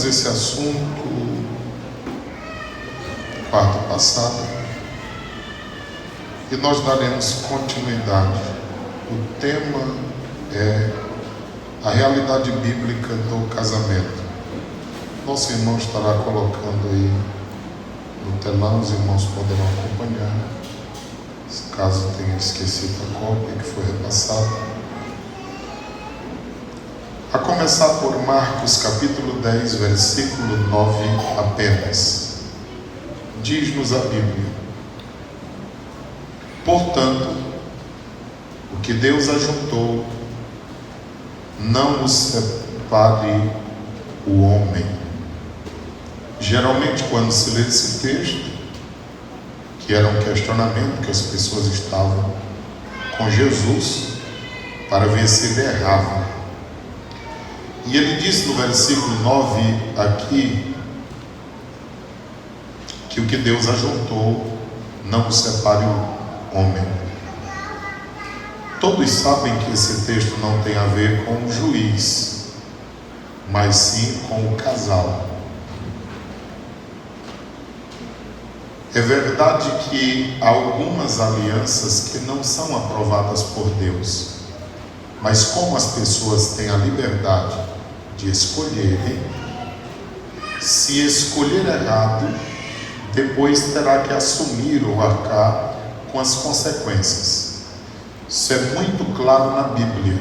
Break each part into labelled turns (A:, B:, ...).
A: começamos esse assunto quarta passada e nós daremos continuidade. O tema é a realidade bíblica do casamento. Nosso irmão estará colocando aí no telão, os irmãos poderão acompanhar, caso tenha esquecido a cópia que foi repassada. A começar por Marcos capítulo 10, versículo 9 apenas. Diz-nos a Bíblia: portanto, o que Deus ajuntou, não o separe o homem. Geralmente, quando se lê esse texto, que era um questionamento que as pessoas estavam com Jesus para ver se ele errava. E ele disse no versículo 9 aqui que o que Deus ajuntou, não o separe o homem. Todos sabem que esse texto não tem a ver com o juiz, mas sim com o casal. É verdade que há algumas alianças que não são aprovadas por Deus, mas como as pessoas têm a liberdade de escolherem, se escolher errado, depois terá que assumir ou arcar com as consequências. Isso é muito claro na Bíblia.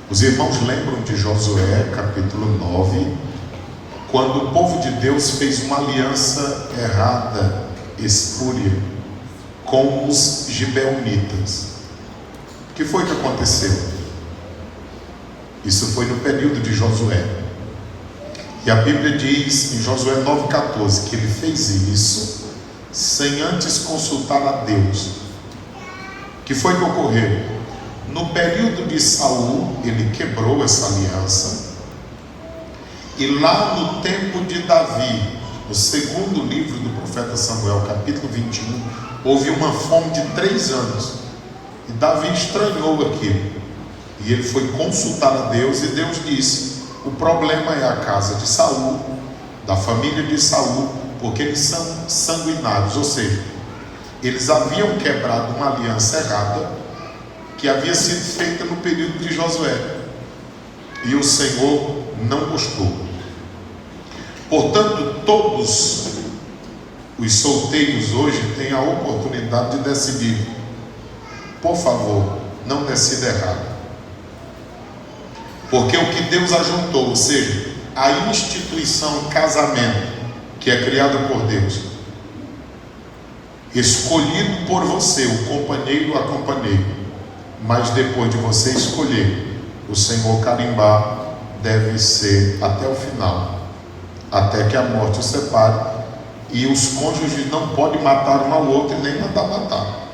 A: Os irmãos lembram de Josué, capítulo 9, quando o povo de Deus fez uma aliança errada, espúria, com os gibeonitas. O que foi que aconteceu? Isso foi no período de Josué. E a Bíblia diz em Josué 9,14 que ele fez isso sem antes consultar a Deus. O que foi que ocorreu? No período de Saul, ele quebrou essa aliança. E lá no tempo de Davi, no segundo livro do profeta Samuel, capítulo 21, houve uma fome de 3 anos. E Davi estranhou aquilo. E ele foi consultar a Deus e Deus disse: o problema é a casa de Saul, da família de Saul, porque eles são sanguinários, ou seja, eles haviam quebrado uma aliança errada que havia sido feita no período de Josué, e o Senhor não gostou. Portanto, todos os solteiros hoje têm a oportunidade de decidir: por favor, não decida errado. Porque o que Deus ajuntou, ou seja, a instituição casamento, que é criada por Deus, escolhido por você, o companheiro, a companheira, mas depois de você escolher, o Senhor carimbar, deve ser até o final, até que a morte o separe, e os cônjuges não podem matar um ao outro e nem mandar matar.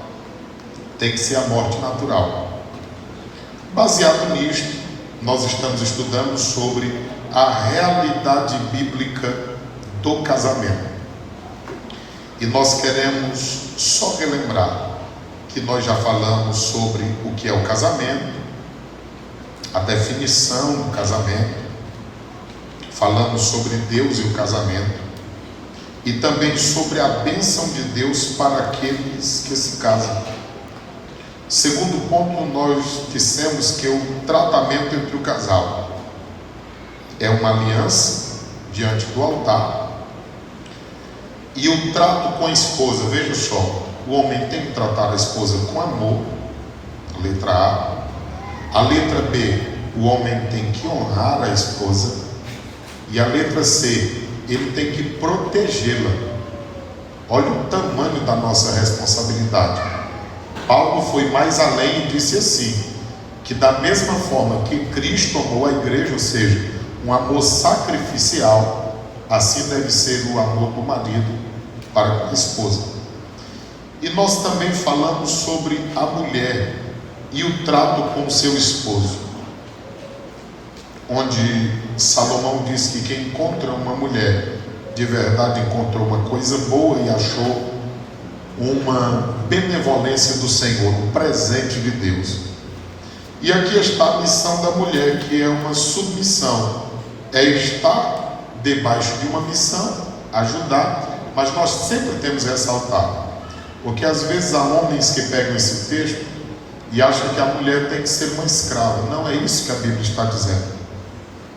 A: Tem que ser a morte natural. Baseado nisto, nós estamos estudando sobre a realidade bíblica do casamento. E nós queremos só relembrar que nós já falamos sobre o que é o casamento, a definição do casamento, falamos sobre Deus e o casamento, e também sobre a bênção de Deus para aqueles que se casam. Segundo ponto, nós dissemos que o tratamento entre o casal é uma aliança diante do altar, e o trato com a esposa, veja só, o homem tem que tratar a esposa com amor, letra A. A letra B, o homem tem que honrar a esposa, e a letra C, ele tem que protegê-la. Olha o tamanho da nossa responsabilidade. Paulo foi mais além e disse assim, que da mesma forma que Cristo amou a igreja, ou seja, um amor sacrificial, assim deve ser o amor do marido para com a esposa. E nós também falamos sobre a mulher e o trato com o seu esposo, onde Salomão diz que quem encontra uma mulher de verdade encontrou uma coisa boa e achou uma benevolência do Senhor, um presente de Deus. E aqui está a missão da mulher, que é uma submissão, é estar debaixo de uma missão, ajudar, mas nós sempre temos ressaltado, porque às vezes há homens que pegam esse texto e acham que a mulher tem que ser uma escrava. Não é isso que a Bíblia está dizendo.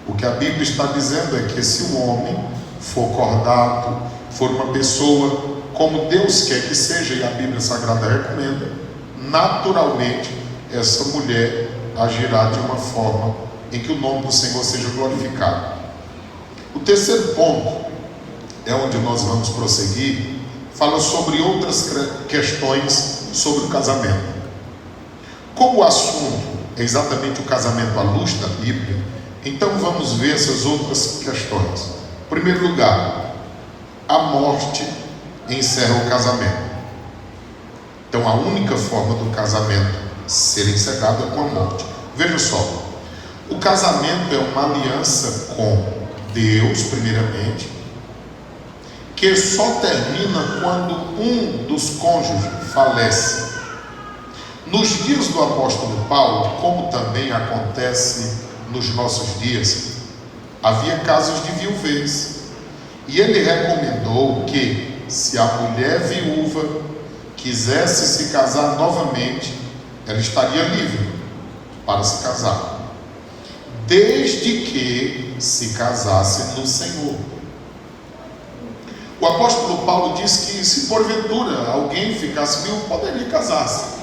A: O que a Bíblia está dizendo é que se um homem for cordato, for uma pessoa como Deus quer que seja, e a Bíblia Sagrada recomenda, naturalmente essa mulher agirá de uma forma em que o nome do Senhor seja glorificado. O terceiro ponto, é onde nós vamos prosseguir, fala sobre outras questões sobre o casamento. Como o assunto é exatamente o casamento à luz da Bíblia, então vamos ver essas outras questões. Em primeiro lugar, a morte encerra o casamento. Então a única forma do casamento ser encerrado é com a morte. Veja só, o casamento é uma aliança com Deus, primeiramente, que só termina quando um dos cônjuges falece. Nos dias do apóstolo Paulo, como também acontece nos nossos dias, havia casos de viuvez, e ele recomendou que, se a mulher viúva quisesse se casar novamente, ela estaria livre para se casar, desde que se casasse no Senhor. O apóstolo Paulo diz que, se porventura alguém ficasse viúvo, poderia casar-se,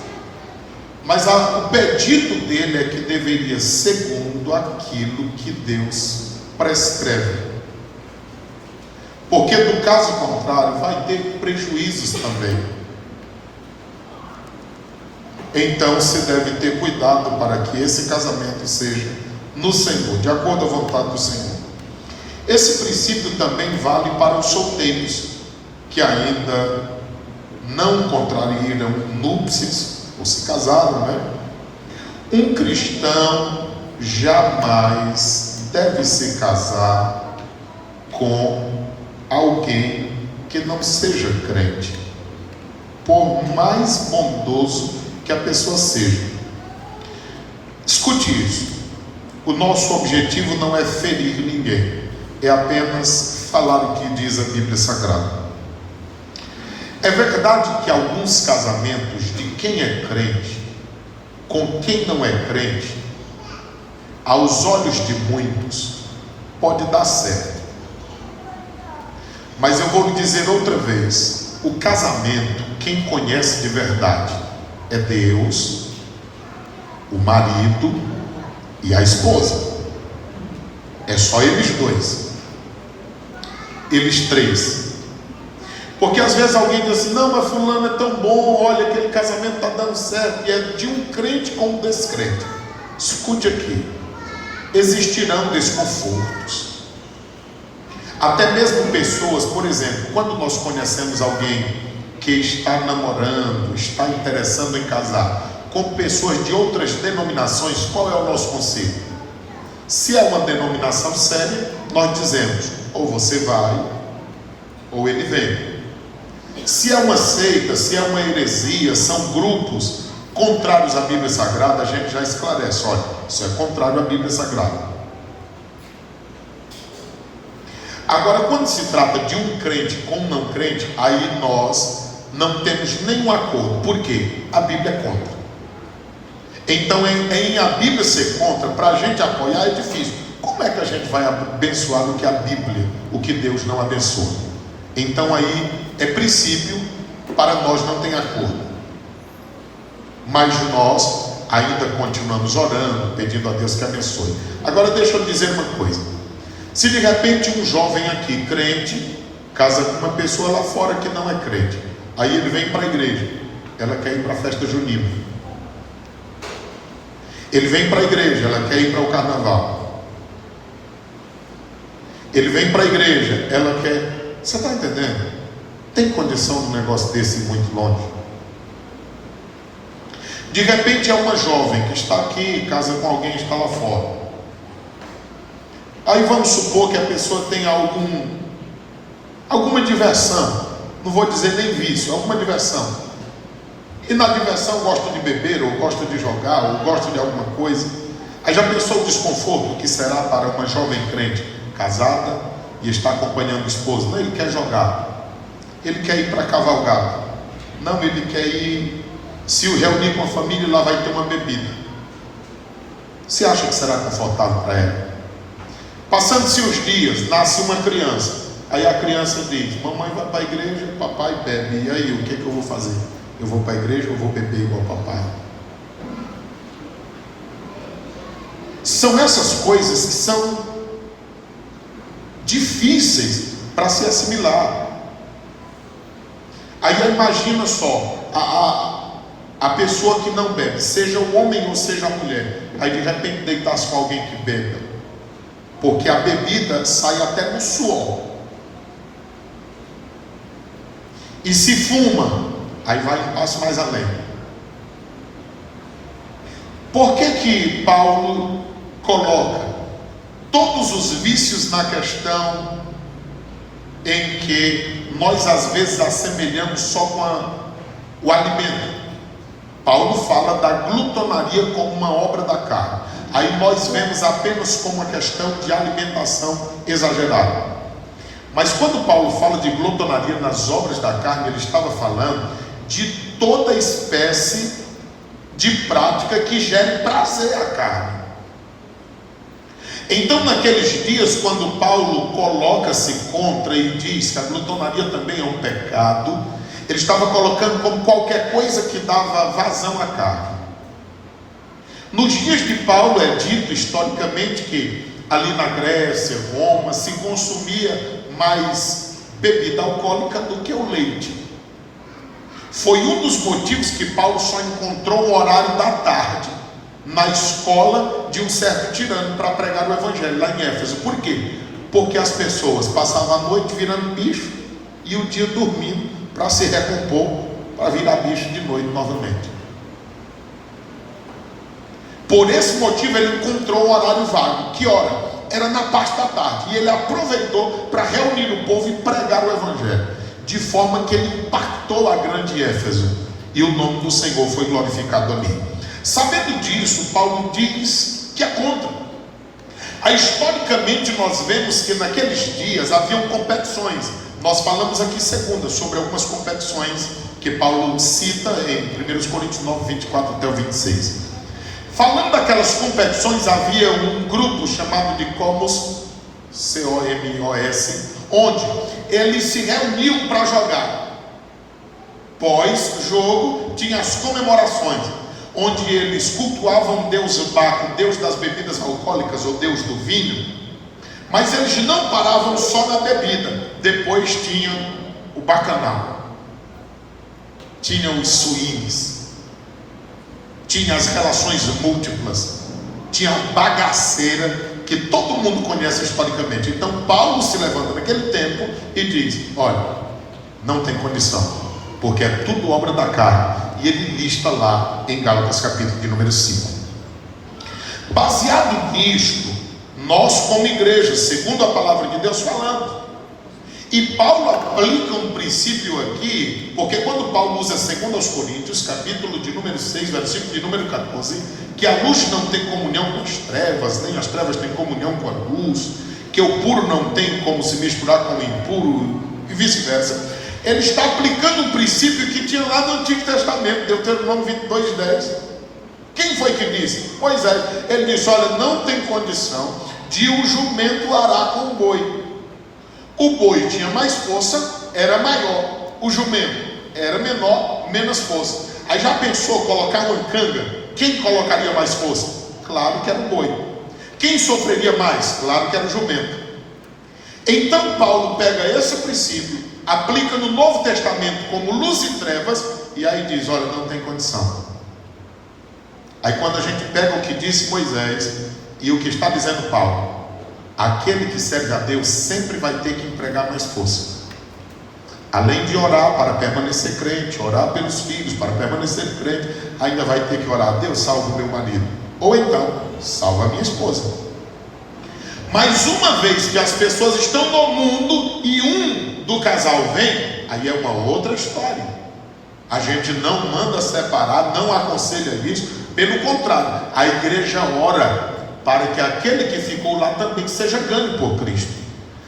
A: mas o pedido dele é que deveria segundo aquilo que Deus prescreve, porque do caso contrário vai ter prejuízos também. Então se deve ter cuidado para que esse casamento seja no Senhor, de acordo à vontade do Senhor. Esse princípio também vale para os solteiros que ainda não contraíram núpcias ou se casaram, né? Um cristão jamais deve se casar com alguém que não seja crente, por mais bondoso que a pessoa seja. Escute isso. O nosso objetivo não é ferir ninguém, é apenas falar o que diz a Bíblia Sagrada. É verdade que alguns casamentos de quem é crente com quem não é crente, aos olhos de muitos, pode dar certo. Mas eu vou lhe dizer outra vez, o casamento, quem conhece de verdade, é Deus, o marido e a esposa. É só eles dois. Eles três. Porque às vezes alguém diz assim, não, mas fulano é tão bom, olha, aquele casamento está dando certo, e é de um crente com um descrente. Escute aqui, existirão desconfortos. Até mesmo pessoas, por exemplo, quando nós conhecemos alguém que está namorando, está interessando em casar, com pessoas de outras denominações, qual é o nosso conselho? Se é uma denominação séria, nós dizemos, ou você vai, ou ele vem. Se é uma seita, se é uma heresia, são grupos contrários à Bíblia Sagrada, a gente já esclarece, olha, isso é contrário à Bíblia Sagrada. Agora, quando se trata de um crente com um não crente, aí nós não temos nenhum acordo. Por quê? A Bíblia é contra. Então, em a Bíblia ser contra, para a gente apoiar é difícil. Como é que a gente vai abençoar o que a Bíblia, o que Deus não abençoa? Então aí é princípio, para nós não tem acordo. Mas nós ainda continuamos orando, pedindo a Deus que abençoe. Agora deixa eu dizer uma coisa. Se de repente um jovem aqui, crente, casa com uma pessoa lá fora que não é crente, aí ele vem para a igreja, ela quer ir para a festa junina. Ele vem para a igreja, ela quer ir para o carnaval. Ele vem para a igreja, ela quer... Você está entendendo? Tem condição de um negócio desse ir muito longe? De repente é uma jovem que está aqui, casa com alguém que está lá fora. Aí vamos supor que a pessoa tenha alguma diversão, não vou dizer nem vício, alguma diversão. E na diversão gosta de beber, ou gosta de jogar, ou gosta de alguma coisa. Aí já pensou o desconforto que será para uma jovem crente casada, e está acompanhando o esposo. Não, ele quer jogar, ele quer ir para cavalgada. Não, ele quer ir se reunir com a família e lá vai ter uma bebida. Você acha que será confortável para ela? Passando-se os dias, nasce uma criança. Aí a criança diz: mamãe vai para a igreja, papai bebe. E aí, o que eu vou fazer? Eu vou para a igreja ou vou beber igual papai? São essas coisas que são difíceis para se assimilar. Aí imagina só, a pessoa que não bebe, seja o homem ou seja a mulher, aí de repente deitar-se com alguém que bebe, porque a bebida sai até no suor. E se fuma, aí vai um passo mais além. Por que Paulo coloca todos os vícios na questão em que nós às vezes assemelhamos só com o alimento? Paulo fala da glutonaria como uma obra da carne. Aí nós vemos apenas como uma questão de alimentação exagerada. Mas quando Paulo fala de glutonaria nas obras da carne, ele estava falando de toda espécie de prática que gere prazer à carne. Então, naqueles dias, quando Paulo coloca-se contra e diz que a glutonaria também é um pecado, ele estava colocando como qualquer coisa que dava vazão à carne. Nos dias de Paulo é dito historicamente que ali na Grécia, Roma, se consumia mais bebida alcoólica do que o leite. Foi um dos motivos que Paulo só encontrou o horário da tarde na escola de um certo tirano para pregar o evangelho lá em Éfeso. Por quê? Porque as pessoas passavam a noite virando bicho e o dia dormindo para se recompor, para virar bicho de noite novamente. Por esse motivo ele encontrou o horário vago. Que hora? Era na parte da tarde. E ele aproveitou para reunir o povo e pregar o evangelho, de forma que ele impactou a grande Éfeso, e o nome do Senhor foi glorificado ali. Sabendo disso, Paulo diz que é contra. Aí, historicamente, nós vemos que naqueles dias haviam competições. Nós falamos aqui segunda sobre algumas competições que Paulo cita em 1 Coríntios 9, 24 até o 26. Falando daquelas competições, havia um grupo chamado de Comos, C-O-M-O-S, onde eles se reuniam para jogar. Pós-jogo, tinha as comemorações, onde eles cultuavam Deus Baco, Deus das bebidas alcoólicas ou Deus do vinho. Mas eles não paravam só na bebida. Depois tinham o bacanal, tinham os swings, tinha as relações múltiplas, tinha a bagaceira que todo mundo conhece historicamente. Então Paulo se levanta naquele tempo e diz: olha, não tem condição, porque é tudo obra da carne. E ele lista lá em Gálatas capítulo de número 5. Baseado nisto, nós como igreja, segundo a palavra de Deus, falamos. E Paulo aplica um princípio aqui, porque quando Paulo usa 2 Coríntios, capítulo de número 6, versículo de número 14, que a luz não tem comunhão com as trevas, nem as trevas têm comunhão com a luz, que o puro não tem como se misturar com o impuro, e vice-versa. Ele está aplicando um princípio que tinha lá no Antigo Testamento, Deuteronômio 22, 10. Quem foi que disse? Moisés. Ele disse: olha, não tem condição de o jumento arar com o boi. O boi tinha mais força, era maior. O jumento era menor, menos força. Aí já pensou colocar uma canga? Quem colocaria mais força? Claro que era o boi. Quem sofreria mais? Claro que era o jumento. Então Paulo pega esse princípio, aplica no Novo Testamento como luz e trevas, e aí diz: olha, não tem condição. Aí quando a gente pega o que disse Moisés e o que está dizendo Paulo, aquele que serve a Deus sempre vai ter que empregar mais força. Além de orar para permanecer crente, orar pelos filhos para permanecer crente, ainda vai ter que orar: Deus, salva o meu marido, ou então, salva a minha esposa. Mas uma vez que as pessoas estão no mundo e um do casal vem, aí é uma outra história. A gente não manda separar, não aconselha isso. Pelo contrário, a igreja ora para que aquele que ficou lá também seja ganho por Cristo.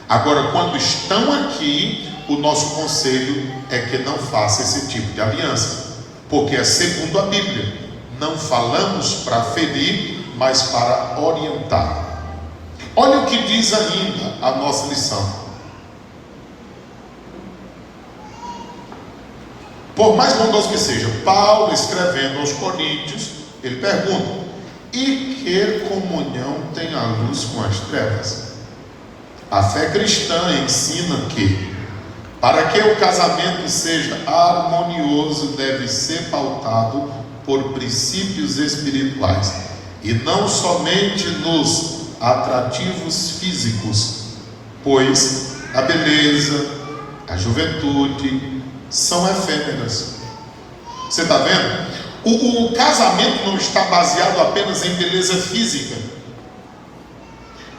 A: Agora, quando estão aqui, o nosso conselho é que não faça esse tipo de aliança, porque é segundo a Bíblia. Não falamos para ferir, mas para orientar. Olha o que diz ainda a nossa lição. Por mais bondoso que seja, Paulo, escrevendo aos Coríntios, ele pergunta: e que comunhão tem a luz com as trevas? A fé cristã ensina que, para que o casamento seja harmonioso, deve ser pautado por princípios espirituais, e não somente nos atrativos físicos, pois a beleza, a juventude são efêmeras. Você está vendo? O casamento não está baseado apenas em beleza física,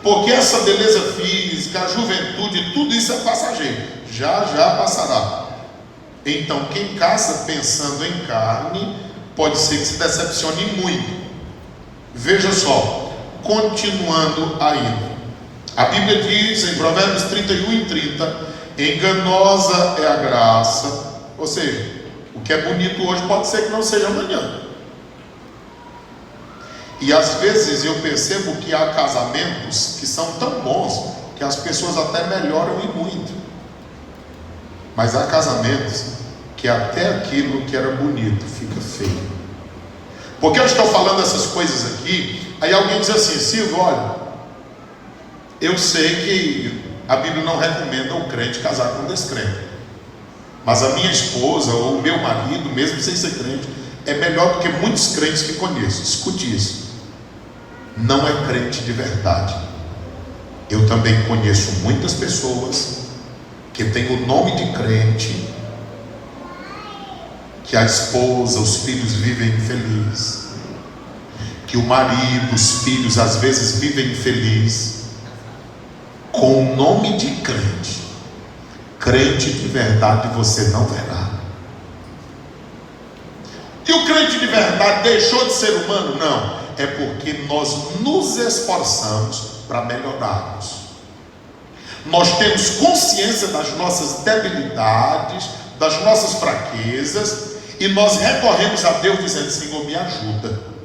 A: porque essa beleza física, a juventude, tudo isso é passageiro, já passará. Então quem casa pensando em carne pode ser que se decepcione muito. Veja só, continuando ainda, a Bíblia diz em Provérbios 31:30: enganosa é a graça. Ou seja, o que é bonito hoje pode ser que não seja amanhã. E às vezes eu percebo que há casamentos que são tão bons que as pessoas até melhoram e muito, mas há casamentos que até aquilo que era bonito fica feio. Porque eu estou falando essas coisas aqui, aí alguém diz assim: Silvio, olha, eu sei que a Bíblia não recomenda o crente casar com um descrente, mas a minha esposa ou o meu marido, mesmo sem ser crente, é melhor do que muitos crentes que conheço. Escute isso: não é crente de verdade. Eu também conheço muitas pessoas que têm o nome de crente, que a esposa, os filhos vivem infelizes, que o marido, os filhos às vezes vivem infelizes, com o nome de crente. Crente de verdade você não verá. E o crente de verdade deixou de ser humano? Não, é porque nós nos esforçamos para melhorarmos. Nós temos consciência das nossas debilidades, das nossas fraquezas, e nós recorremos a Deus dizendo: Senhor, me ajuda.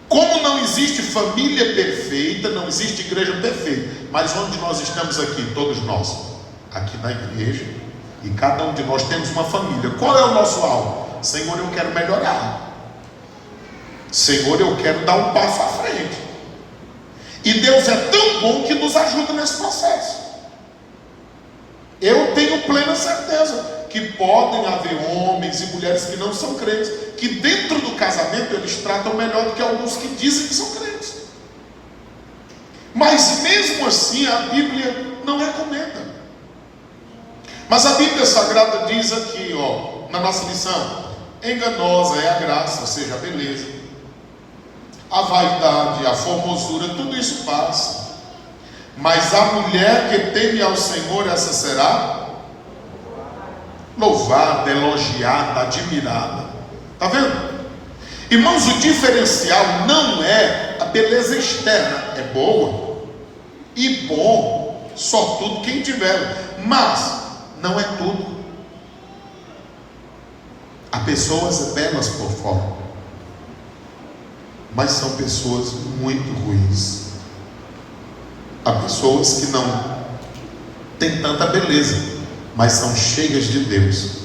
A: Como não existe família perfeita, não existe igreja perfeita, mas onde nós estamos aqui, todos nós, aqui na igreja, e cada um de nós temos uma família. Qual é o nosso alvo? Senhor, eu quero melhorar. Senhor, eu quero dar um passo à frente. E Deus é tão bom que nos ajuda nesse processo. Eu tenho plena certeza que podem haver homens e mulheres que não são crentes, que dentro do casamento eles tratam melhor do que alguns que dizem que são crentes. Mas mesmo assim a Bíblia não recomenda. Mas a Bíblia Sagrada diz aqui, na nossa lição: enganosa é a graça, ou seja, a beleza, a vaidade, a formosura, tudo isso passa. Mas a mulher que teme ao Senhor, essa será louvada, elogiada, admirada. Está vendo? Irmãos, o diferencial não é a beleza externa. É boa e bom, só tudo quem tiver, mas não é tudo. Há pessoas belas por fora, mas são pessoas muito ruins. Há pessoas que não têm tanta beleza, mas são cheias de Deus.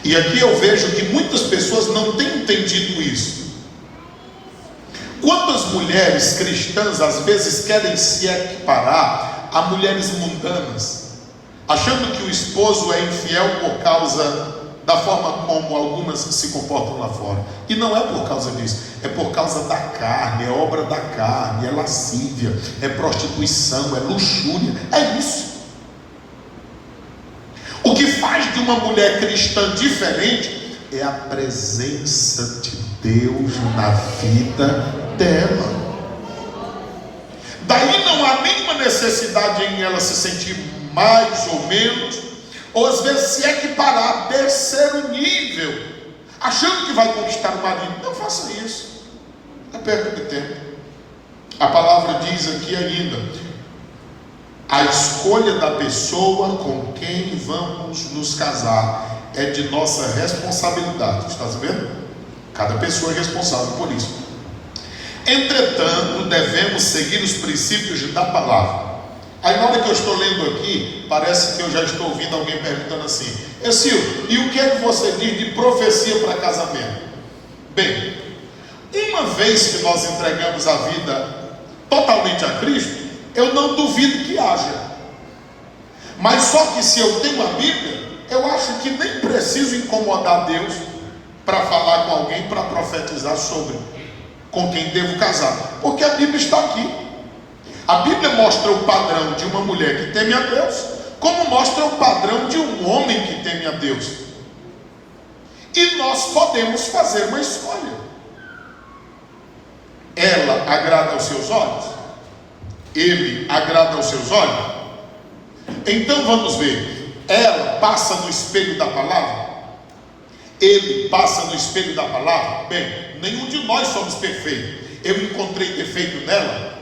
A: E aqui eu vejo que muitas pessoas não têm entendido isso. Quantas mulheres cristãs às vezes querem se equiparar a mulheres mundanas, achando que o esposo é infiel por causa da forma como algumas se comportam lá fora. E não é por causa disso, é por causa da carne, é obra da carne, é lascívia, é prostituição, é luxúria, é isso. O que faz de uma mulher cristã diferente é a presença de Deus na vida dela. Daí não há nenhuma necessidade em ela se sentir mais ou menos, ou às vezes se equiparar, descer o nível, achando que vai conquistar o marido. Não faça isso, é perda de tempo. A palavra diz aqui ainda: A escolha da pessoa com quem vamos nos casar é de nossa responsabilidade. Está sabendo? Cada pessoa é responsável por isso. Entretanto, devemos seguir os princípios da palavra. Aí na hora que eu estou lendo aqui, parece que eu já estou ouvindo alguém perguntando assim: Silvio, e o que é que você diz de profecia para casamento? Bem, uma vez que nós entregamos a vida totalmente a Cristo, eu não duvido que haja. Mas só que se eu tenho a Bíblia, eu acho que nem preciso incomodar Deus para falar com alguém, para profetizar sobre com quem devo casar, porque a Bíblia está aqui. A Bíblia mostra o padrão de uma mulher que teme a Deus, como mostra o padrão de um homem que teme a Deus. E nós podemos fazer uma escolha. Ela agrada aos seus olhos? Ele agrada aos seus olhos? Então vamos ver. Ela passa no espelho da palavra? Ele passa no espelho da palavra? Bem, nenhum de nós somos perfeitos. Eu encontrei defeito nela,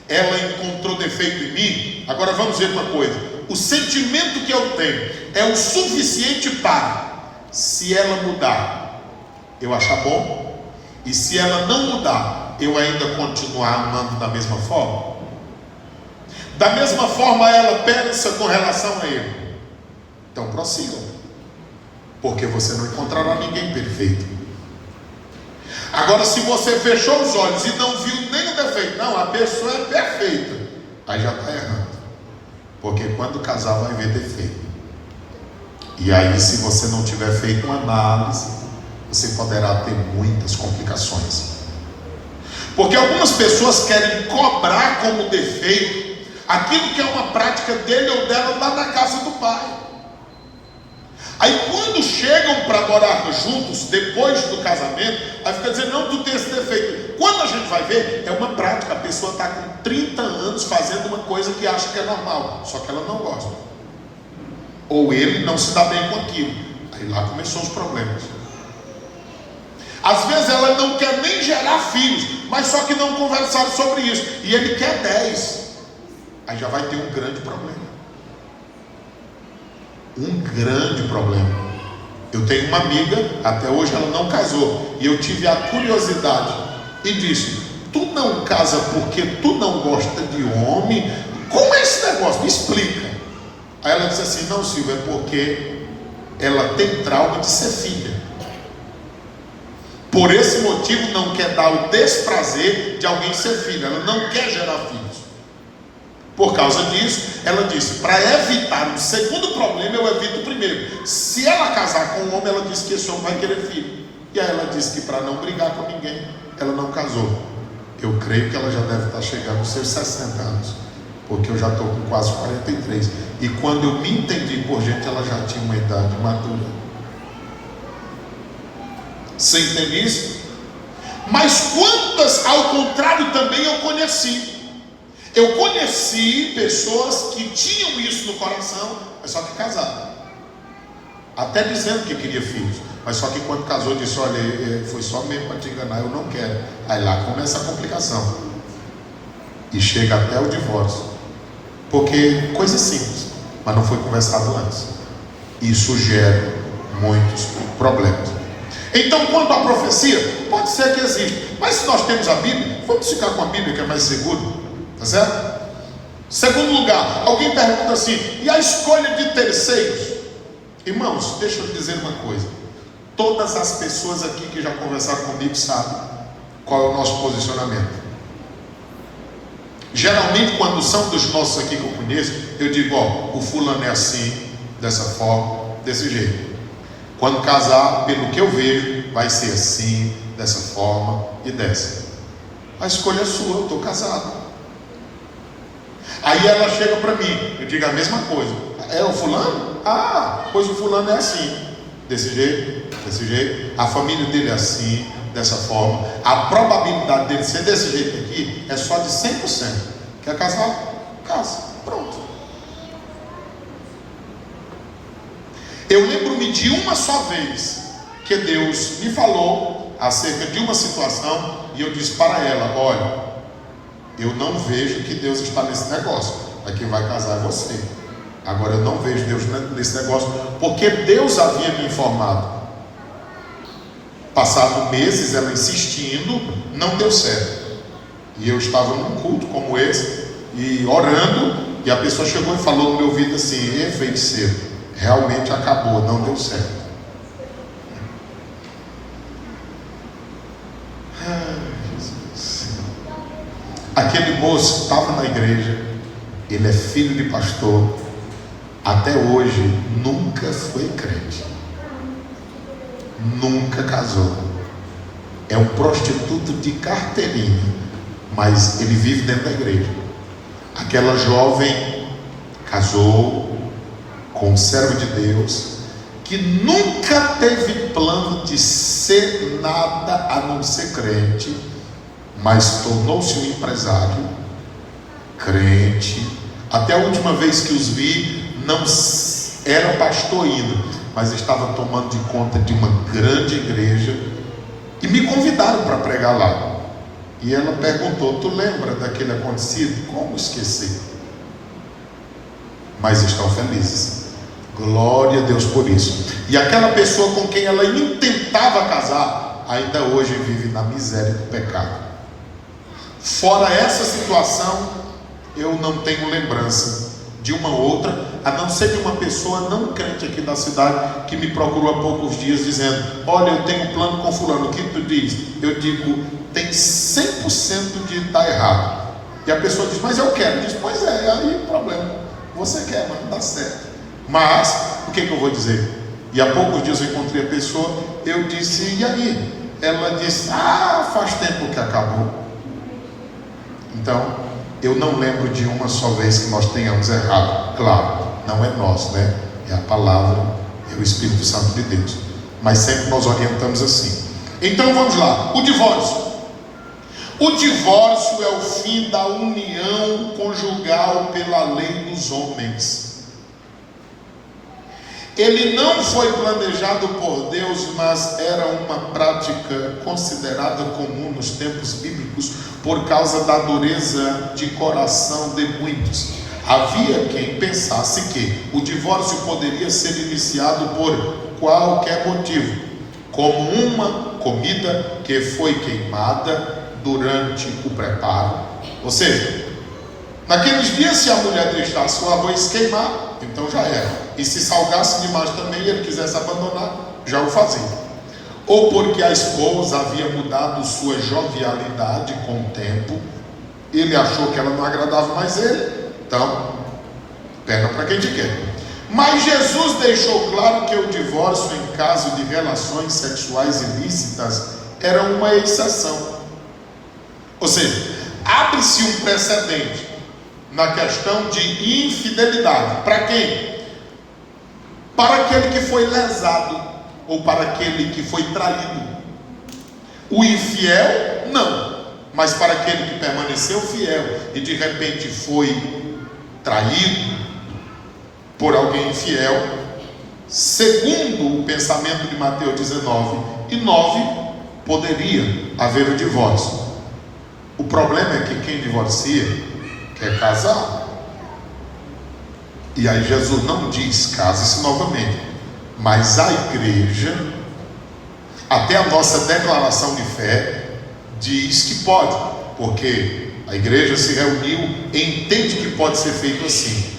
A: ela encontrou defeito em mim. Agora vamos ver uma coisa: o sentimento que eu tenho é o suficiente para, se ela mudar, eu achar bom, e se ela não mudar, eu ainda continuar amando da mesma forma. Da mesma forma ela pensa com relação a ele. Então prossigam, porque você não encontrará ninguém perfeito. Agora, se você fechou os olhos e não viu nem o defeito, não, a pessoa é perfeita, aí já está errando, porque quando casar vai ver defeito. E aí, se você não tiver feito uma análise, você poderá ter muitas complicações. Porque algumas pessoas querem cobrar como defeito aquilo que é uma prática dele ou dela lá na casa do pai. Aí quando chegam para morar juntos, depois do casamento, aí fica dizendo: não, tu tem esse defeito. Quando a gente vai ver, é uma prática. A pessoa está com 30 anos fazendo uma coisa que acha que é normal, só que ela não gosta, ou ele não se dá bem com aquilo. Aí lá começou os problemas. Às vezes ela não quer nem gerar filhos, mas só que não conversaram sobre isso, e ele quer 10. Aí já vai ter um grande problema. Um grande problema. Eu tenho uma amiga, até hoje ela não casou, e eu tive a curiosidade e disse: tu não casa porque tu não gosta de homem? Como é esse negócio? Me explica. Aí ela disse assim: não, Silvia, é porque ela tem trauma de ser filha. Por esse motivo não quer dar o desprazer de alguém ser filha. Ela não quer gerar filhos. Por causa disso, ela disse: para evitar o segundo problema, eu evito o primeiro. Se ela casar com um homem, ela disse que esse homem vai querer filho. E aí ela disse que para não brigar com ninguém, ela não casou. Eu creio que ela já deve estar chegando aos seus 60 anos, porque eu já estou com quase 43. E quando eu me entendi por gente, ela já tinha uma idade madura. Você entende isso? Mas quantas, ao contrário, também eu conheci. Eu conheci pessoas que tinham isso no coração, mas só que casaram, até dizendo que queria filhos, mas só que quando casou disse: olha, foi só mesmo para te enganar, eu não quero. Aí lá começa a complicação, e chega até o divórcio, porque coisa simples, mas não foi conversado antes. Isso gera muitos problemas. Então, quanto à profecia, pode ser que exista, mas se nós temos a Bíblia, vamos ficar com a Bíblia, que é mais seguro. Tá certo? Segundo lugar, alguém pergunta assim: e a escolha de terceiros? Irmãos, deixa eu lhe dizer uma coisa. Todas as pessoas aqui que já conversaram comigo sabem qual é o nosso posicionamento. Geralmente, quando são dos nossos aqui que eu conheço, eu digo: ó, o fulano é assim, dessa forma, desse jeito. Quando casar, pelo que eu vejo, vai ser assim, dessa forma e dessa. A escolha é sua, eu estou casado. Aí ela chega para mim, eu digo a mesma coisa: é o fulano? Ah, pois o fulano é assim, desse jeito, a família dele é assim, dessa forma. A probabilidade dele ser desse jeito aqui é só de 100%. Quer casar? Casa, pronto. Eu lembro-me de uma só vez que Deus me falou acerca de uma situação, e eu disse para ela: olha, eu não vejo que Deus está nesse negócio, Aí quem vai casar é você. Agora eu não vejo Deus nesse negócio, porque Deus havia me informado. Passado meses ela insistindo, não deu certo. E eu estava num culto como esse, e orando, e a pessoa chegou e falou no meu ouvido assim: feiticeiro, realmente acabou, não deu certo. Jesus. Aquele moço estava na igreja, ele é filho de pastor, até hoje nunca foi crente, nunca casou, é um prostituto de carteirinha, mas ele vive dentro da igreja. Aquela jovem casou com um servo de Deus que nunca teve plano de ser nada a não ser crente, mas tornou-se um empresário crente. Até a última vez que os vi, não era pastor ainda, mas estava tomando de conta de uma grande igreja, e me convidaram para pregar lá. E ela perguntou: tu lembra daquele acontecido? Como esquecer? Mas estão felizes, glória a Deus por isso. E aquela pessoa com quem ela intentava casar, ainda hoje vive na miséria do pecado. Fora essa situação, eu não tenho lembrança de uma outra, a não ser de uma pessoa não crente aqui da cidade, que me procurou há poucos dias dizendo: olha, eu tenho um plano com fulano, o que tu diz? Eu digo: tem 100% de estar errado. E a pessoa diz: mas eu quero. Diz: pois é, aí o problema, você quer, mas não dá certo. Mas, o que eu vou dizer? E há poucos dias eu encontrei a pessoa, eu disse: e aí? Ela disse: faz tempo que acabou. Então, eu não lembro de uma só vez que nós tenhamos errado. Claro, não é nós, né? É a palavra, é o Espírito Santo de Deus. Mas sempre nós orientamos assim. Então vamos lá, o divórcio. O divórcio é o fim da união conjugal pela lei dos homens. Ele não foi planejado por Deus, mas era uma prática considerada comum nos tempos bíblicos por causa da dureza de coração de muitos. Havia quem pensasse que o divórcio poderia ser iniciado por qualquer motivo, como uma comida que foi queimada durante o preparo. Ou seja, naqueles dias, se a mulher deixasse o arroz queimar, então já era. E se salgasse demais também e ele quisesse abandonar, já o fazia. Ou porque a esposa havia mudado sua jovialidade com o tempo, ele achou que ela não agradava mais ele, então, perna para quem te quer. Mas Jesus deixou claro que o divórcio em caso de relações sexuais ilícitas era uma exceção. Ou seja, abre-se um precedente na questão de infidelidade. Para quem? Para aquele que foi lesado, ou para aquele que foi traído. O infiel, não. Mas para aquele que permaneceu fiel e de repente foi traído por alguém infiel, segundo o pensamento de Mateus 19:9, poderia haver o divórcio. O problema é que quem divorcia quer casar. E aí Jesus não diz case-se novamente, mas a igreja, até a nossa declaração de fé, diz que pode, porque a igreja se reuniu e entende que pode ser feito assim.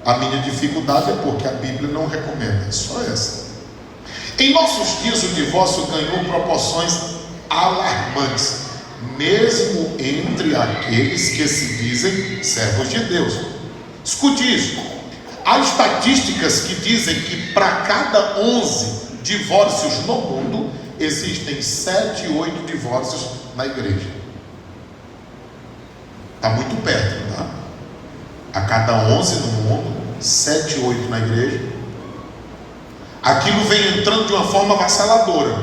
A: A minha dificuldade é porque a Bíblia não recomenda, é só essa. Em nossos dias o divórcio ganhou proporções alarmantes, mesmo entre aqueles que se dizem servos de Deus. Escute isso. Há estatísticas que dizem que para cada 11 divórcios no mundo, existem 7, 8 divórcios na igreja. Está muito perto, tá? A cada 11 no mundo, 7, 8 na igreja. Aquilo vem entrando de uma forma avassaladora.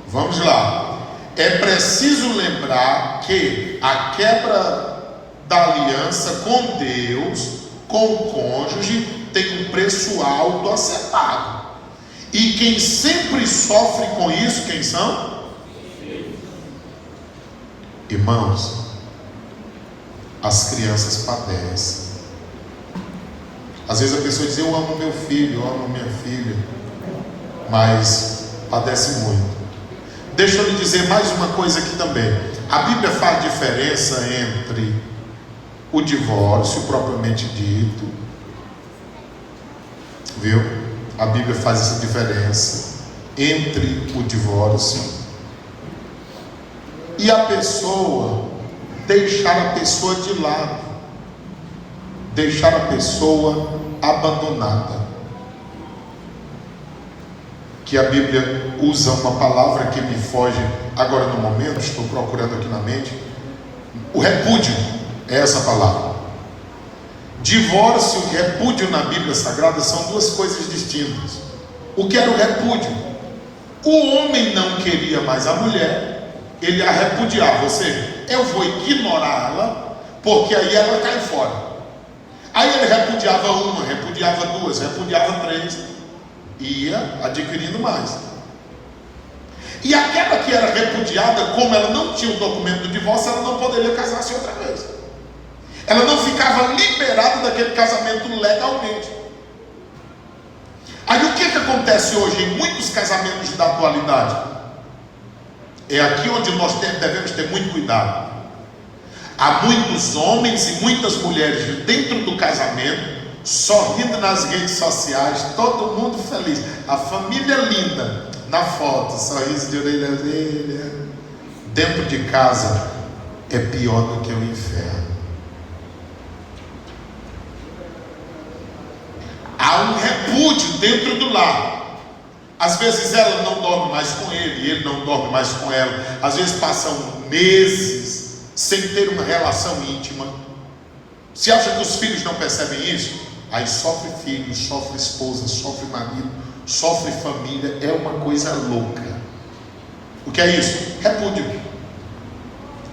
A: Vamos lá. É preciso lembrar que a quebra da aliança com Deus, com o cônjuge, tem um preço alto a ser pago. E quem sempre sofre com isso, quem são? Irmãos, as crianças padecem. Às vezes a pessoa diz: eu amo meu filho, eu amo minha filha, mas padece muito. Deixa eu lhe dizer mais uma coisa aqui também. A Bíblia faz diferença entre o divórcio propriamente dito, viu? A Bíblia faz essa diferença entre o divórcio e a pessoa deixar a pessoa de lado, deixar a pessoa abandonada. Que a Bíblia usa uma palavra que me foge agora no momento, estou procurando aqui na mente. O repúdio é essa palavra. Divórcio e repúdio na Bíblia Sagrada são duas coisas distintas. O que era o repúdio? O homem não queria mais a mulher, ele a repudiava, ou seja, eu vou ignorá-la, porque aí ela cai fora. Aí ele repudiava uma, repudiava duas, repudiava três, ia adquirindo mais. E aquela que era repudiada, como ela não tinha o documento do divórcio, ela não poderia casar-se outra vez. Ela não ficava liberada daquele casamento legalmente. Aí o que acontece hoje em muitos casamentos da atualidade? É aqui onde nós devemos ter muito cuidado. Há muitos homens e muitas mulheres dentro do casamento, sorrindo nas redes sociais, todo mundo feliz, a família linda na foto, sorriso de orelha a orelha. Dentro de casa é pior do que o inferno. Há um repúdio dentro do lar. Às vezes ela não dorme mais com ele, ele não dorme mais com ela. Às vezes passam meses sem ter uma relação íntima. Se acha que os filhos não percebem isso? Aí sofre filho, sofre esposa, sofre marido, sofre família. É uma coisa louca. O que é isso? Repúdio.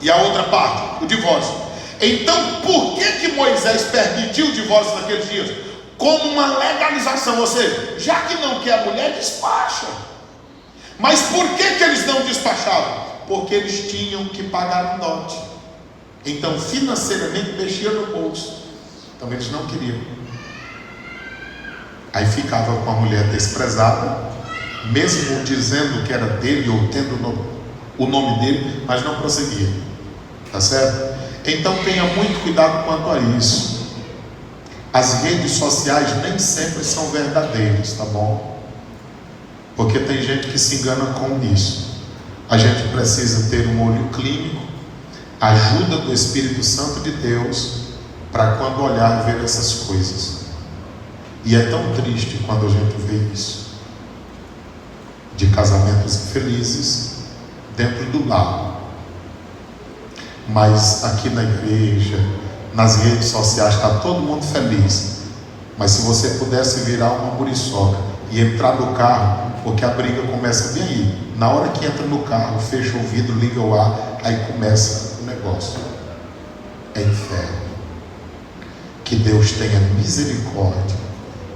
A: E a outra parte, o divórcio. Então por que Moisés permitiu o divórcio naqueles dias? Como uma legalização, ou seja, já que não quer a mulher, despacha. Mas por que eles não despachavam? Porque eles tinham que pagar um dote. Então financeiramente mexia no bolso. Então eles não queriam. Aí ficava com a mulher desprezada, mesmo dizendo que era dele ou tendo o nome dele, mas não prosseguia. Tá certo? Então tenha muito cuidado quanto a isso. As redes sociais nem sempre são verdadeiras, tá bom? Porque tem gente que se engana com isso. A gente precisa ter um olho clínico, ajuda do Espírito Santo de Deus, para quando olhar ver essas coisas. E é tão triste quando a gente vê isso, de casamentos infelizes dentro do lar. Mas aqui na igreja, nas redes sociais, está todo mundo feliz. Mas se você pudesse virar uma muriçoca e entrar no carro, porque a briga começa bem aí. Na hora que entra no carro, fecha o vidro, liga o ar, aí começa o negócio. É inferno. Que Deus tenha misericórdia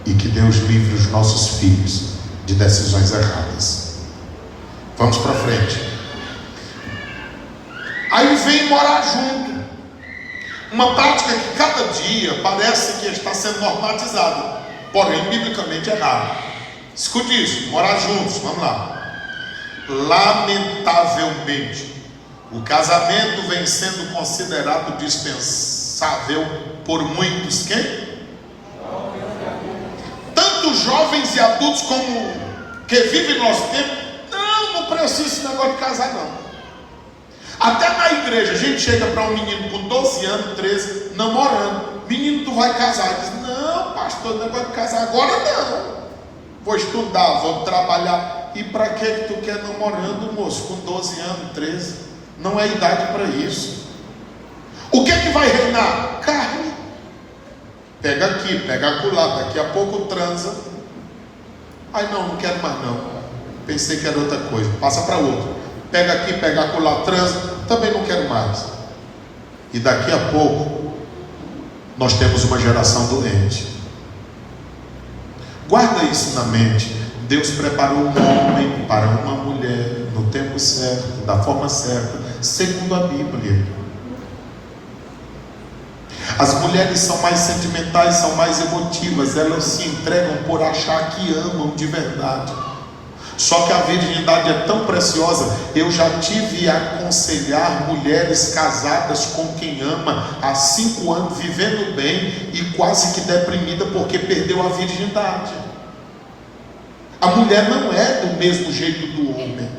A: e que Deus livre os nossos filhos de decisões erradas. Vamos para frente. Aí vem morar junto. Uma prática que cada dia parece que está sendo normatizada, porém biblicamente errada. Escute isso, morar juntos, vamos lá. Lamentavelmente, o casamento vem sendo considerado dispensável por muitos, quem? Tanto jovens e adultos como que vivem nosso tempo. Não precisa esse negócio de casar não. Até na igreja, a gente chega para um menino com 12 anos, 13, namorando. Menino, tu vai casar? Ele diz: não, pastor, não negócio de casar agora não. Vou estudar, vou trabalhar. E para que tu quer namorando, moço, com 12 anos, 13? Não é idade para isso. O que vai reinar? Carne. Pega aqui, pega acolá, daqui a pouco transa. Ai não quero mais não. Pensei que era outra coisa. Passa para outro. Pega aqui, pega acolá, transa. Também não quero mais. E daqui a pouco nós temos uma geração doente. Guarda isso na mente. Deus preparou um homem para uma mulher no tempo certo, da forma certa, segundo a Bíblia. As mulheres são mais sentimentais, são mais emotivas, elas se entregam por achar que amam de verdade. Só que a virgindade é tão preciosa. Eu já tive a aconselhar mulheres casadas com quem ama há 5 anos, vivendo bem e quase que deprimida porque perdeu a virgindade. A mulher não é do mesmo jeito do homem.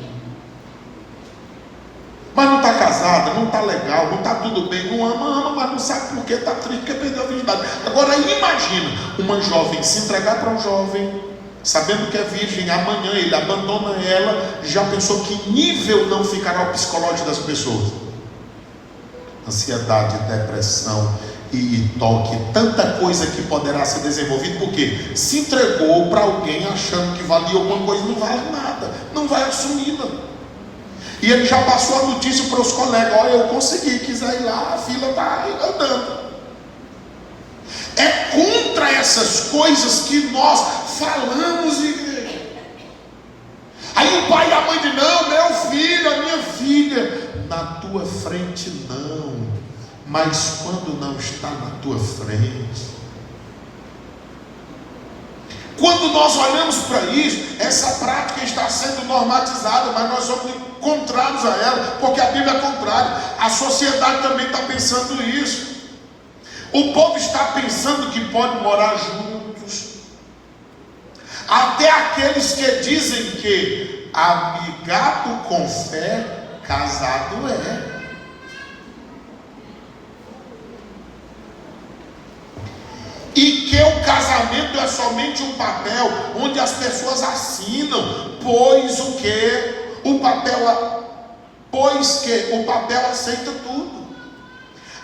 A: Mas não está casada, não está legal, não está tudo bem, não ama, mas não sabe por que está triste, porque perdeu a virgindade. Agora imagina uma jovem se entregar para um jovem, sabendo que é virgem, amanhã ele abandona ela. Já pensou que nível não ficará o psicológico das pessoas? Ansiedade, depressão e toque, tanta coisa que poderá ser desenvolvida, porque se entregou para alguém achando que valia alguma coisa, não vale nada, não vai assumi-la. E ele já passou a notícia para os colegas: olha, eu consegui, quiser ir lá, a fila está andando. É contra essas coisas que nós falamos, igreja. Aí o pai e a mãe dizem: não, meu filho, a minha filha, na tua frente não, mas quando não está na tua frente. Quando nós olhamos para isso, essa prática está sendo normatizada, mas nós somos contrários a ela, porque a Bíblia é contrária. A sociedade também está pensando isso. O povo está pensando que pode morar juntos. Até aqueles que dizem que amigado com fé, casado é. E que o casamento é somente um papel onde as pessoas assinam, pois o papel aceita tudo.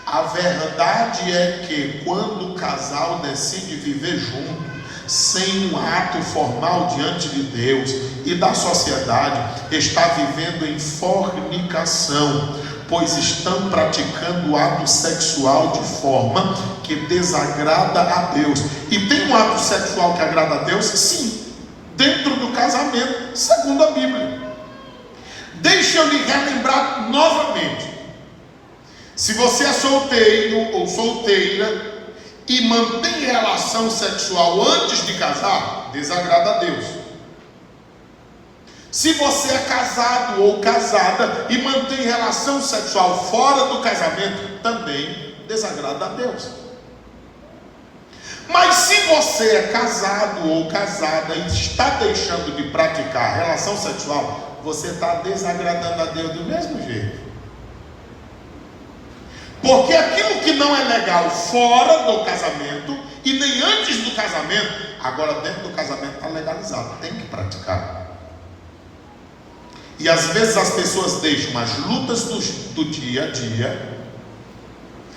A: A verdade é que quando o casal decide viver junto, sem um ato formal diante de Deus e da sociedade, está vivendo em fornicação, pois estão praticando o ato sexual de forma que desagrada a Deus. E tem um ato sexual que agrada a Deus? Sim, dentro do casamento, segundo a Bíblia. Deixa eu lhe relembrar novamente. Se você é solteiro ou solteira e mantém relação sexual antes de casar, desagrada a Deus. Se você é casado ou casada e mantém relação sexual fora do casamento, também desagrada a Deus. Mas se você é casado ou casada e está deixando de praticar relação sexual, você está desagradando a Deus do mesmo jeito. Porque aquilo que não é legal fora do casamento e nem antes do casamento, agora dentro do casamento está legalizado, tem que praticar. E às vezes as pessoas deixam as lutas do dia a dia,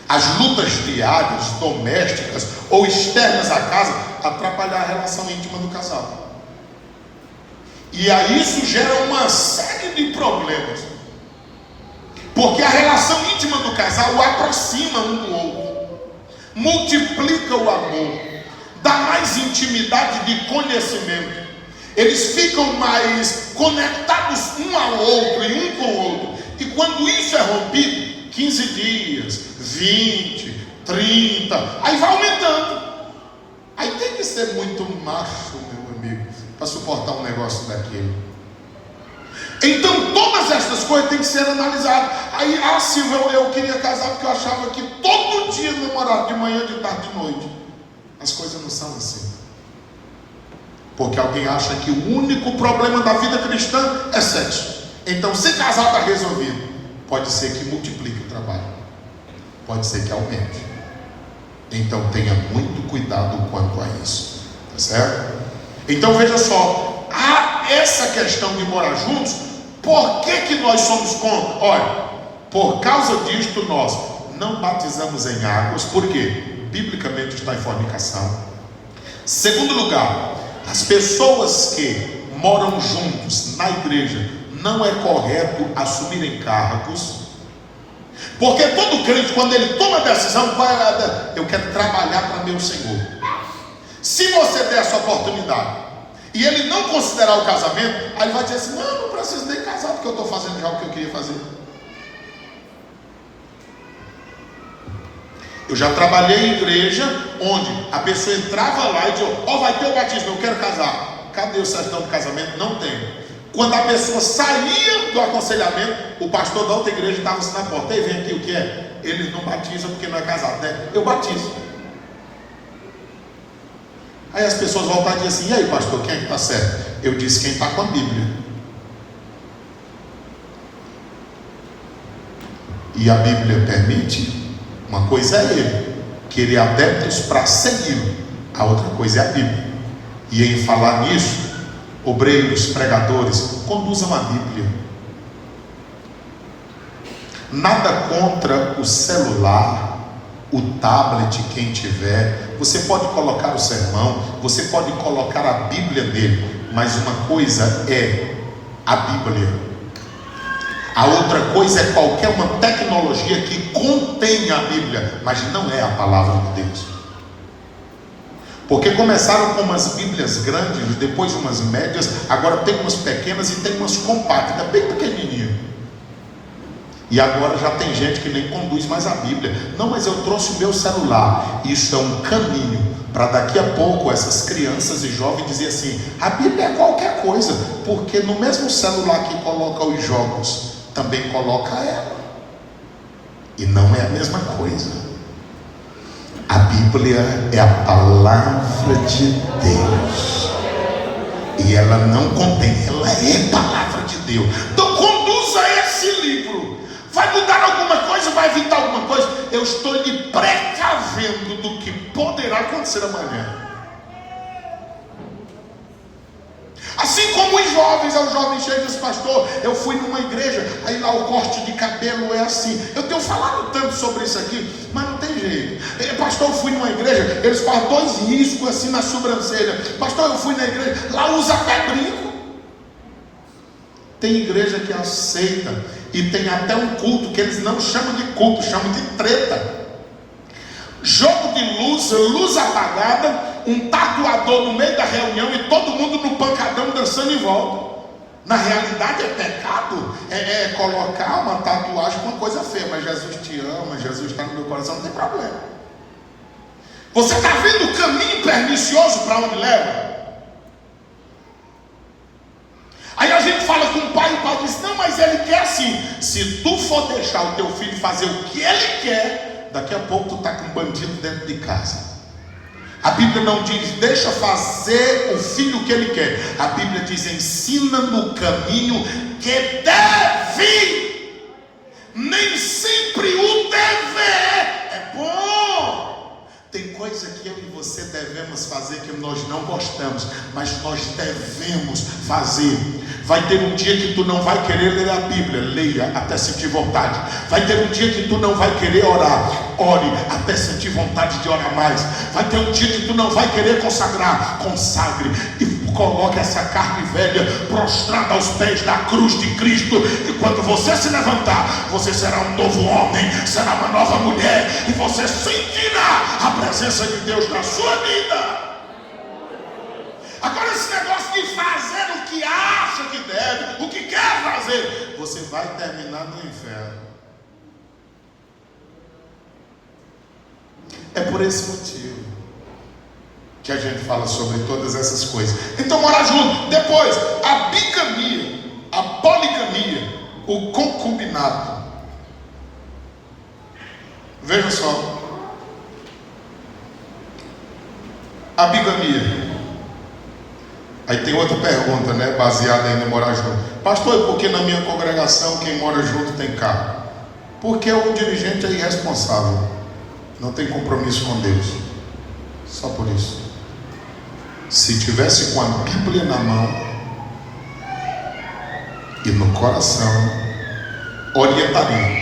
A: as lutas diárias, domésticas ou externas à casa, atrapalhar a relação íntima do casal. E aí isso gera uma série de problemas. Porque a relação íntima do casal o aproxima um do outro, multiplica o amor, dá mais intimidade de conhecimento. Eles ficam mais conectados um ao outro e um com o outro. E quando isso é rompido, 15 dias, 20, 30, aí vai aumentando. Aí tem que ser muito macho, meu amigo, para suportar um negócio daquele. Então todas essas coisas têm que ser analisadas. Aí, Silvia, eu queria casar porque eu achava que todo dia namorava, de manhã, de tarde, de noite. As coisas não são assim. Porque alguém acha que o único problema da vida cristã é sexo. Então, se casar está resolvido. Pode ser que multiplique o trabalho, pode ser que aumente. Então tenha muito cuidado quanto a isso, tá certo? Então veja só, essa questão de morar juntos, por que nós somos contra? Olha, por causa disto nós não batizamos em águas, porque biblicamente está em fornicação. Segundo lugar, as pessoas que moram juntos na igreja, não é correto assumirem cargos, porque todo crente, quando ele toma a decisão, eu quero trabalhar para meu Senhor. Se você der essa oportunidade e ele não considerar o casamento, aí ele vai dizer assim: não preciso nem casar, porque eu estou fazendo já o que eu queria fazer. Eu já trabalhei em igreja onde a pessoa entrava lá e dizia: ó, vai ter o batismo, eu quero casar. Cadê o certidão de casamento? Não tem. Quando a pessoa saía do aconselhamento, o pastor da outra igreja estava assim na porta: ei, vem aqui, o que é? Eles não batizam porque não é casado, né? Eu batizo. Aí as pessoas voltaram e diziam assim: e aí, pastor, quem é que está certo? Eu disse: quem está com a Bíblia. E a Bíblia permite. Uma coisa é ele querer adeptos para segui-lo, a outra coisa é a Bíblia. E em falar nisso, obreiros, pregadores, conduzam a Bíblia. Nada contra o celular, o tablet, quem tiver. Você pode colocar o sermão, você pode colocar a Bíblia nele, mas uma coisa é a Bíblia. A outra coisa é qualquer uma tecnologia que contenha a Bíblia, mas não é a palavra de Deus. Porque começaram com umas Bíblias grandes, depois umas médias, agora tem umas pequenas e tem umas compactas, bem pequenininhas. E agora já tem gente que nem conduz mais a Bíblia. Não, mas eu trouxe o meu celular. Isso é um caminho para daqui a pouco essas crianças e jovens dizer assim: a Bíblia é qualquer coisa, porque no mesmo celular que coloca os jogos, também coloca ela. E não é a mesma coisa. A Bíblia é a palavra de Deus, e ela não contém, ela é palavra de Deus. Então conduza esse livro. Vai mudar alguma coisa, vai evitar alguma coisa? Eu estou lhe precavendo do que poderá acontecer amanhã. Assim como os jovens chegam e dizem: pastor, eu fui numa igreja, aí lá o corte de cabelo é assim. Eu tenho falado tanto sobre isso aqui, mas não tem jeito. Pastor, eu fui numa igreja, eles fazem 2 riscos assim na sobrancelha. Pastor, eu fui na igreja, lá usa até brinco. Tem igreja que aceita, e tem até um culto que eles não chamam de culto, chamam de treta. Jogo de luz apagada, um tatuador no meio da reunião e todo mundo no pancadão dançando em volta. Na realidade é pecado, é colocar uma tatuagem com uma coisa feia, mas Jesus te ama, Jesus está no meu coração, não tem problema. Você está vendo o caminho pernicioso para onde leva? Aí a gente fala com o pai diz: não, mas ele quer assim. Se tu for deixar o teu filho fazer o que ele quer, daqui a pouco tu está com um bandido dentro de casa. A Bíblia não diz: deixa fazer o filho o que ele quer. A Bíblia diz: ensina no caminho que deve. Nem sempre o dever é bom. Tem coisa que eu e você devemos fazer que nós não gostamos, mas nós devemos fazer. Vai ter um dia que tu não vai querer ler a Bíblia, leia até sentir vontade. Vai ter um dia que tu não vai querer orar, ore até sentir vontade de orar mais. Vai ter um dia que tu não vai querer consagrar, consagre e coloque essa carne velha prostrada aos pés da cruz de Cristo. E quando você se levantar, você será um novo homem, será uma nova mulher, e você sentirá a presença de Deus na sua vida. Agora esse negócio de fazer o que acha que deve, o que quer fazer, você vai terminar no inferno. É por esse motivo que a gente fala sobre todas essas coisas. Então morar junto. Depois, a bigamia, a poligamia, o concubinato. Veja só. A bigamia. Aí tem outra pergunta, né? Baseada aí no morar junto. Pastor, e por que na minha congregação quem mora junto tem carro? Porque o dirigente é irresponsável, não tem compromisso com Deus. Só por isso. Se tivesse com a Bíblia na mão e no coração, orientaria.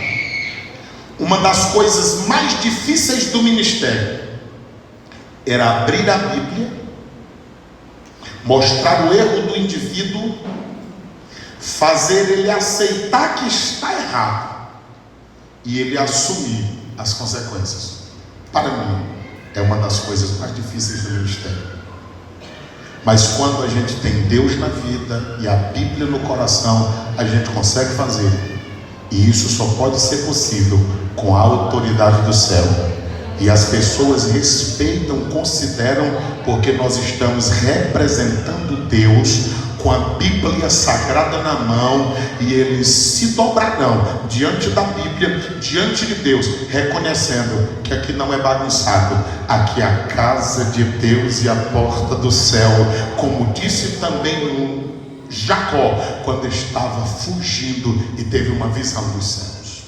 A: Uma das coisas mais difíceis do ministério era abrir a Bíblia, mostrar o erro do indivíduo, fazer ele aceitar que está errado e ele assumir as consequências. Para mim, é uma das coisas mais difíceis do ministério. Mas quando a gente tem Deus na vida e a Bíblia no coração, a gente consegue fazer. E isso só pode ser possível com a autoridade do céu. E as pessoas respeitam, consideram, porque nós estamos representando Deus com a Bíblia Sagrada na mão, e eles se dobrarão diante da Bíblia, diante de Deus, reconhecendo que aqui não é bagunçado, aqui é a casa de Deus e a porta do céu, como disse também Jacó, quando estava fugindo e teve uma visão dos céus.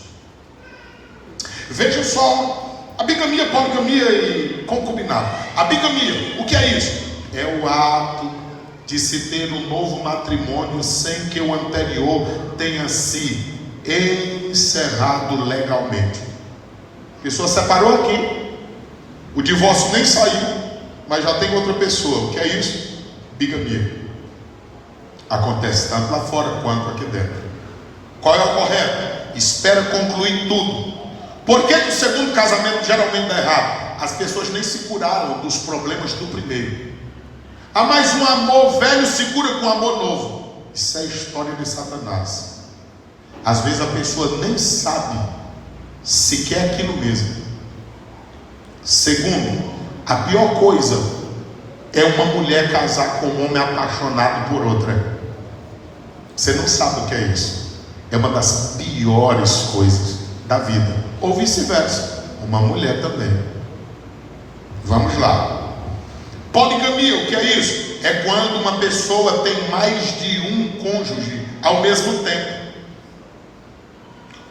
A: Veja só, a bigamia, poligamia e concubinato. A bigamia, o que é isso? É o ato de se ter um novo matrimônio sem que o anterior tenha se encerrado legalmente. A pessoa separou aqui, o divórcio nem saiu, mas já tem outra pessoa. O que é isso? Bigamia. Acontece tanto lá fora quanto aqui dentro. Qual é o correto? Espera concluir tudo. Por que o segundo casamento geralmente dá errado? As pessoas nem se curaram dos problemas do primeiro. Há mais um amor velho se cura com amor novo. Isso é história de Satanás. Às vezes a pessoa nem sabe se quer aquilo mesmo. Segundo, a pior coisa é uma mulher casar com um homem apaixonado por outra. Você não sabe o que é isso. É uma das piores coisas da vida. Ou vice-versa, uma mulher também. Vamos lá. Poligamia, o que é isso? É quando uma pessoa tem mais de um cônjuge ao mesmo tempo.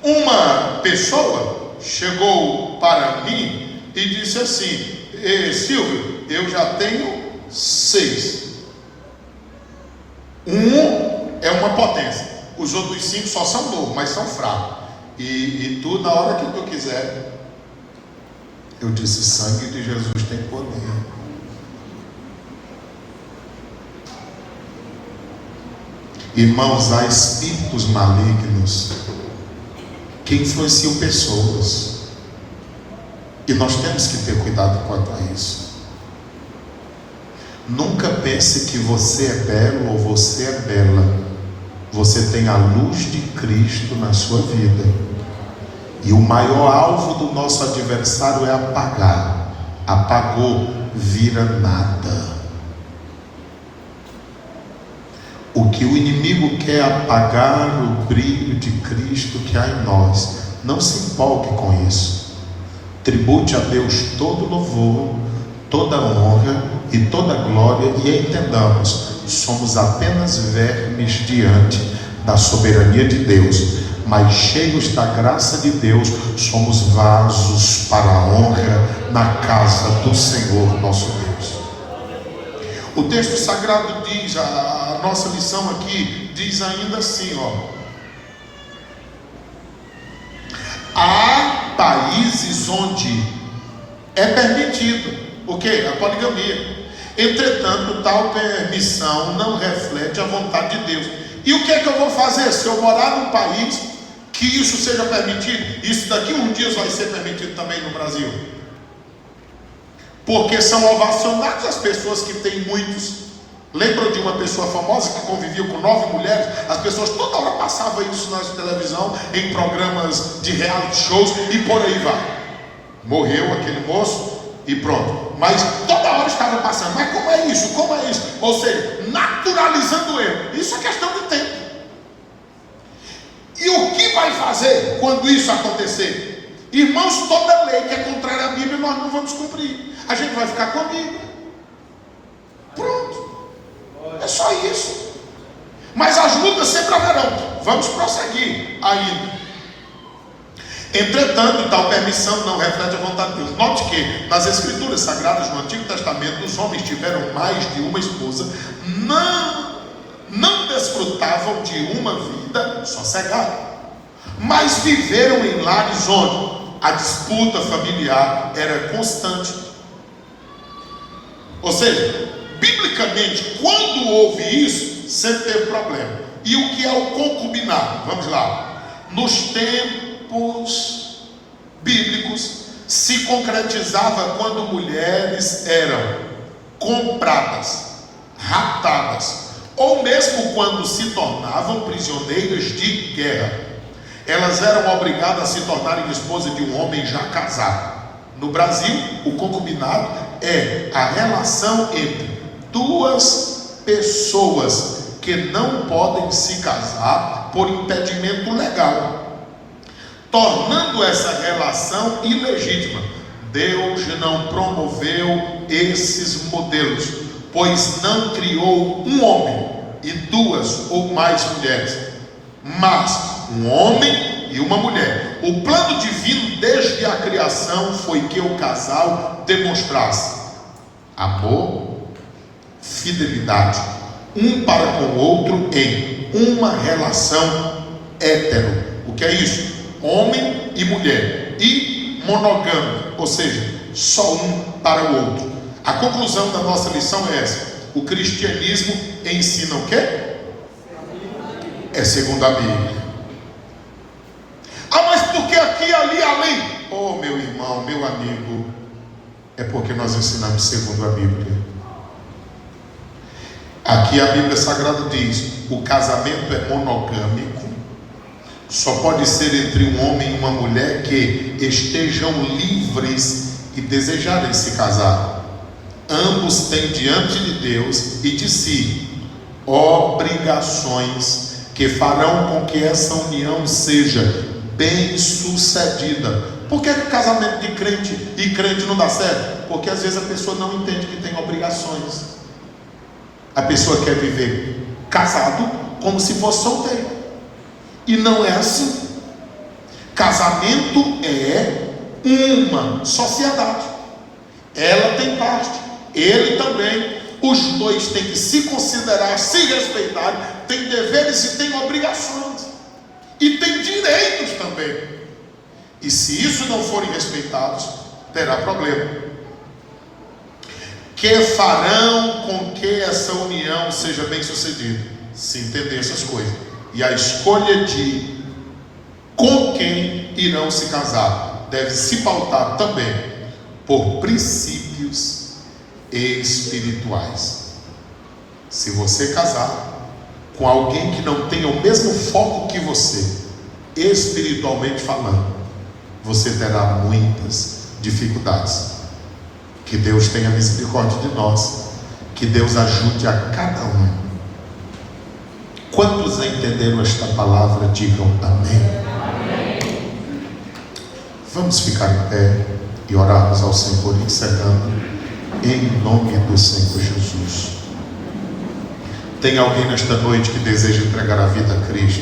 A: Uma pessoa chegou para mim e disse assim: Silvio, eu já tenho 6. Um é uma potência, os outros 5 só são novos, mas são fracos. E tu, na hora que tu quiser. Eu disse: sangue de Jesus tem poder. Irmãos, há espíritos malignos que influenciam pessoas, e nós temos que ter cuidado quanto a isso. Nunca pense que você é belo ou você é bela. Você tem a luz de Cristo na sua vida, e o maior alvo do nosso adversário é apagar. Apagou, vira nada. O que o inimigo quer é apagar o brilho de Cristo que há em nós. Não se empolgue com isso. Tribute a Deus todo louvor, toda honra e toda glória, e entendamos, somos apenas vermes diante da soberania de Deus, mas cheios da graça de Deus, somos vasos para a honra na casa do Senhor nosso Deus. O texto sagrado diz, a nossa lição aqui diz ainda assim, há países onde é permitido o que? A poligamia. Entretanto, tal permissão não reflete a vontade de Deus. E o que é que eu vou fazer se eu morar num país que isso seja permitido? Isso daqui uns dias vai ser permitido também no Brasil, porque são ovacionadas as pessoas que têm muitos. Lembram de uma pessoa famosa que convivia com 9 mulheres? As pessoas toda hora passavam isso na televisão, em programas de reality shows, e por aí vai. Morreu aquele moço e pronto. Mas toda hora estava passando. Mas como é isso? Como é isso? Ou seja, naturalizando o erro. Isso é questão de tempo. E o que vai fazer quando isso acontecer? Irmãos, toda lei que é contrária à Bíblia nós não vamos cumprir. A gente vai ficar com a Bíblia. Pronto. É só isso. Mas as lutas sempre haverão. Vamos prosseguir ainda. Entretanto, tal permissão não reflete a vontade de Deus. Note que nas Escrituras Sagradas no Antigo Testamento, os homens tiveram mais de uma esposa, não desfrutavam de uma vida sossegada, mas viveram em lares onde a disputa familiar era constante. Ou seja, biblicamente, quando houve isso, sempre teve problema. E o que é o concubinato? Vamos lá. Nos tempos bíblicos, se concretizava quando mulheres eram compradas, raptadas, ou mesmo quando se tornavam prisioneiras de guerra. Elas eram obrigadas a se tornarem esposas de um homem já casado. No Brasil, o concubinado é a relação entre duas pessoas que não podem se casar por impedimento legal, tornando essa relação ilegítima. Deus não promoveu esses modelos, pois não criou um homem e duas ou mais mulheres, mas um homem e uma mulher. O plano divino desde a criação foi que o casal demonstrasse amor, fidelidade, um para com o outro em uma relação hétero. O que é isso? Homem e mulher, e monogâmico, ou seja, só um para o outro. A conclusão da nossa lição é essa: o cristianismo ensina o quê? É segundo a Bíblia. Ah, mas porque aqui, ali, além? Oh, meu irmão, meu amigo, é porque nós ensinamos segundo a Bíblia. Aqui a Bíblia Sagrada diz: o casamento é monogâmico, só pode ser entre um homem e uma mulher que estejam livres e desejarem se casar. Ambos têm diante de Deus e de si obrigações que farão com que essa união seja bem sucedida. Por que casamento de crente e crente não dá certo? Porque às vezes a pessoa não entende que tem obrigações. A pessoa quer viver casado como se fosse solteiro, e não é assim. Casamento é uma sociedade. Ela tem parte, ele também. Os dois têm que se considerar, se respeitar, têm deveres e têm obrigações, e têm direitos também. E se isso não forem respeitados, terá problema. Que farão com que essa união seja bem sucedida? Se entender essas coisas. E a escolha de com quem irão se casar deve se pautar também por princípios espirituais. Se você casar com alguém que não tenha o mesmo foco que você, espiritualmente falando, você terá muitas dificuldades. Que Deus tenha misericórdia de nós, que Deus ajude a cada um. Quantos entenderam esta palavra, digam amém. Amém. Vamos ficar em pé e orarmos ao Senhor, encerrando em nome do Senhor Jesus. Tem alguém nesta noite que deseja entregar a vida a Cristo?